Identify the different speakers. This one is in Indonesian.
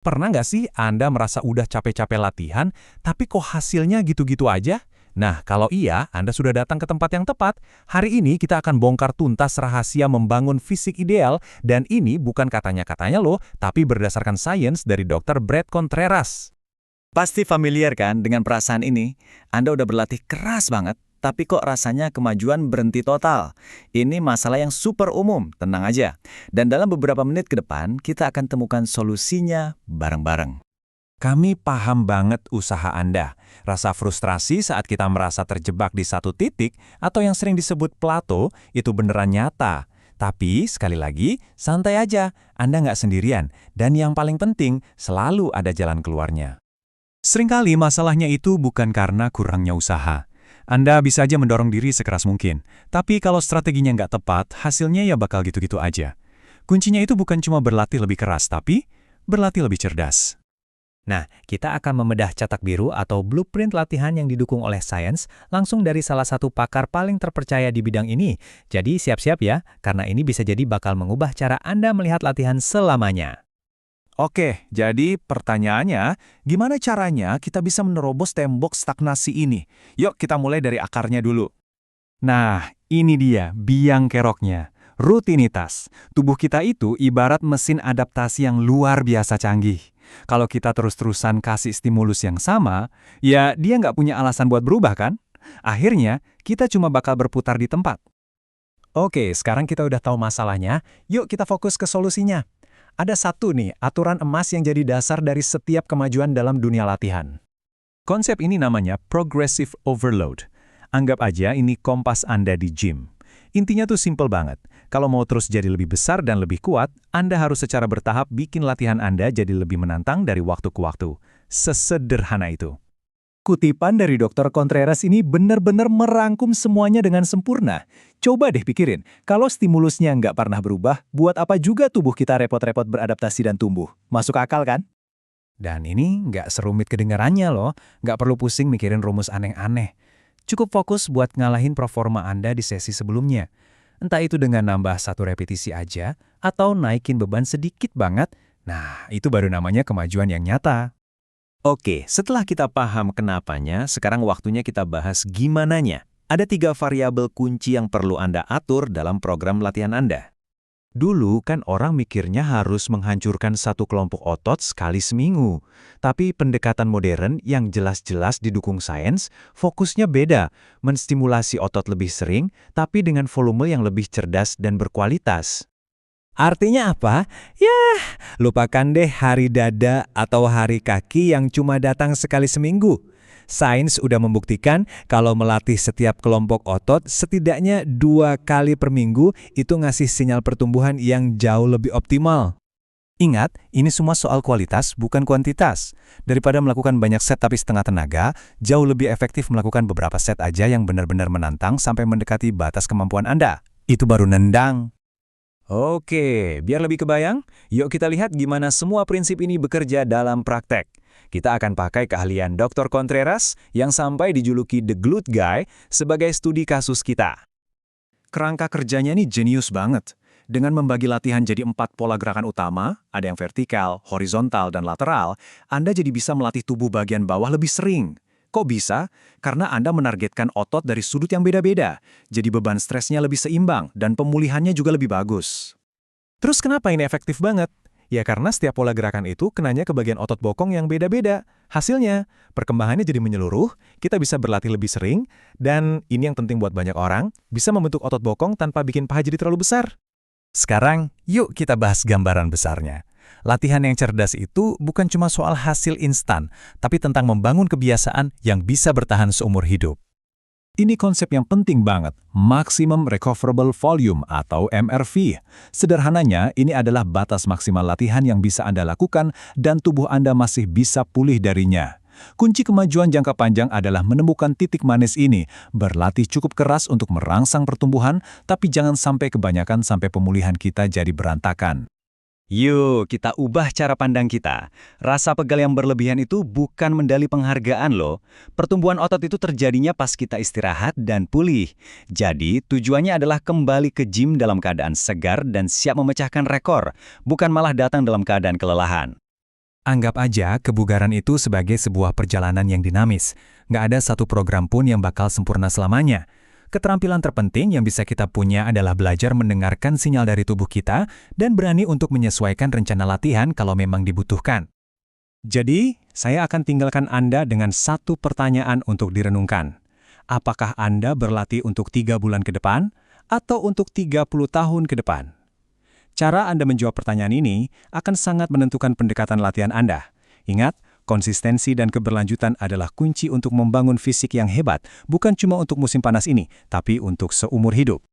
Speaker 1: Pernah nggak sih Anda merasa udah capek-capek latihan, tapi kok hasilnya gitu-gitu aja? Nah, kalau iya, Anda sudah datang ke tempat yang tepat. Hari ini kita akan bongkar tuntas rahasia membangun fisik ideal, dan ini bukan katanya-katanya loh, tapi berdasarkan sains dari Dr. Brett Contreras.
Speaker 2: Pasti familiar kan dengan perasaan ini? Anda udah berlatih keras banget, tapi kok rasanya kemajuan berhenti total. Ini masalah yang super umum, tenang aja. Dan dalam beberapa menit ke depan, kita akan temukan solusinya bareng-bareng.
Speaker 1: Kami paham banget usaha Anda. Rasa frustrasi saat kita merasa terjebak di satu titik atau yang sering disebut plato itu beneran nyata. Tapi sekali lagi, santai aja. Anda nggak sendirian. Dan yang paling penting, selalu ada jalan keluarnya. Seringkali masalahnya itu bukan karena kurangnya usaha. Anda bisa aja mendorong diri sekeras mungkin. Tapi kalau strateginya nggak tepat, hasilnya ya bakal gitu-gitu aja. Kuncinya itu bukan cuma berlatih lebih keras, tapi berlatih lebih cerdas.
Speaker 3: Nah, kita akan membedah cetak biru atau blueprint latihan yang didukung oleh sains langsung dari salah satu pakar paling terpercaya di bidang ini. Jadi siap-siap ya, karena ini bisa jadi bakal mengubah cara Anda melihat latihan selamanya.
Speaker 1: Oke, jadi pertanyaannya, gimana caranya kita bisa menerobos tembok stagnasi ini? Yuk kita mulai dari akarnya dulu. Nah, ini dia biang keroknya. Rutinitas. Tubuh kita itu ibarat mesin adaptasi yang luar biasa canggih. Kalau kita terus-terusan kasih stimulus yang sama, ya dia nggak punya alasan buat berubah kan? Akhirnya, kita cuma bakal berputar di tempat.
Speaker 3: Oke, sekarang kita udah tahu masalahnya, yuk kita fokus ke solusinya. Ada satu nih, aturan emas yang jadi dasar dari setiap kemajuan dalam dunia latihan.
Speaker 1: Konsep ini namanya progressive overload. Anggap aja ini kompas Anda di gym. Intinya tuh simple banget. Kalau mau terus jadi lebih besar dan lebih kuat, Anda harus secara bertahap bikin latihan Anda jadi lebih menantang dari waktu ke waktu. Sesederhana itu.
Speaker 3: Kutipan dari Dr. Contreras ini benar-benar merangkum semuanya dengan sempurna. Coba deh pikirin, kalau stimulusnya nggak pernah berubah, buat apa juga tubuh kita repot-repot beradaptasi dan tumbuh? Masuk akal kan? Dan ini nggak serumit kedengarannya loh, nggak perlu pusing mikirin rumus aneh-aneh. Cukup fokus buat ngalahin performa Anda di sesi sebelumnya. Entah itu dengan nambah satu repetisi aja, atau naikin beban sedikit banget, nah itu baru namanya kemajuan yang nyata.
Speaker 2: Oke, setelah kita paham kenapanya, sekarang waktunya kita bahas gimananya. Ada 3 variabel kunci yang perlu Anda atur dalam program latihan Anda.
Speaker 1: Dulu kan orang mikirnya harus menghancurkan satu kelompok otot sekali seminggu. Tapi pendekatan modern yang jelas-jelas didukung sains, fokusnya beda. Menstimulasi otot lebih sering, tapi dengan volume yang lebih cerdas dan berkualitas.
Speaker 3: Artinya apa? Yah, lupakan deh hari dada atau hari kaki yang cuma datang sekali seminggu. Sains udah membuktikan kalau melatih setiap kelompok otot setidaknya 2 kali per minggu itu ngasih sinyal pertumbuhan yang jauh lebih optimal.
Speaker 1: Ingat, ini semua soal kualitas, bukan kuantitas. Daripada melakukan banyak set tapi setengah tenaga, jauh lebih efektif melakukan beberapa set aja yang benar-benar menantang sampai mendekati batas kemampuan Anda. Itu baru nendang. Oke, biar lebih kebayang, yuk kita lihat gimana semua prinsip ini bekerja dalam praktek. Kita akan pakai keahlian Dr. Contreras yang sampai dijuluki The Glute Guy sebagai studi kasus kita. Kerangka kerjanya ini jenius banget. Dengan membagi latihan jadi 4 pola gerakan utama, ada yang vertikal, horizontal, dan lateral, Anda jadi bisa melatih tubuh bagian bawah lebih sering. Kok bisa? Karena Anda menargetkan otot dari sudut yang beda-beda, jadi beban stresnya lebih seimbang dan pemulihannya juga lebih bagus.
Speaker 3: Terus kenapa ini efektif banget? Ya karena setiap pola gerakan itu kenanya ke bagian otot bokong yang beda-beda. Hasilnya, perkembangannya jadi menyeluruh, kita bisa berlatih lebih sering, dan ini yang penting buat banyak orang, bisa membentuk otot bokong tanpa bikin paha jadi terlalu besar.
Speaker 1: Sekarang, yuk kita bahas gambaran besarnya. Latihan yang cerdas itu bukan cuma soal hasil instan, tapi tentang membangun kebiasaan yang bisa bertahan seumur hidup. Ini konsep yang penting banget, Maximum Recoverable Volume atau MRV. Sederhananya, ini adalah batas maksimal latihan yang bisa Anda lakukan dan tubuh Anda masih bisa pulih darinya. Kunci kemajuan jangka panjang adalah menemukan titik manis ini, berlatih cukup keras untuk merangsang pertumbuhan, tapi jangan sampai kebanyakan sampai pemulihan kita jadi berantakan.
Speaker 2: Yuk, kita ubah cara pandang kita. Rasa pegal yang berlebihan itu bukan medali penghargaan loh. Pertumbuhan otot itu terjadinya pas kita istirahat dan pulih. Jadi, tujuannya adalah kembali ke gym dalam keadaan segar dan siap memecahkan rekor, bukan malah datang dalam keadaan kelelahan.
Speaker 1: Anggap aja kebugaran itu sebagai sebuah perjalanan yang dinamis. Nggak ada satu program pun yang bakal sempurna selamanya. Keterampilan terpenting yang bisa kita punya adalah belajar mendengarkan sinyal dari tubuh kita dan berani untuk menyesuaikan rencana latihan kalau memang dibutuhkan.
Speaker 3: Jadi, saya akan tinggalkan Anda dengan satu pertanyaan untuk direnungkan. Apakah Anda berlatih untuk 3 bulan ke depan atau untuk 30 tahun ke depan? Cara Anda menjawab pertanyaan ini akan sangat menentukan pendekatan latihan Anda. Ingat, konsistensi dan keberlanjutan adalah kunci untuk membangun fisik yang hebat, bukan cuma untuk musim panas ini, tapi untuk seumur hidup.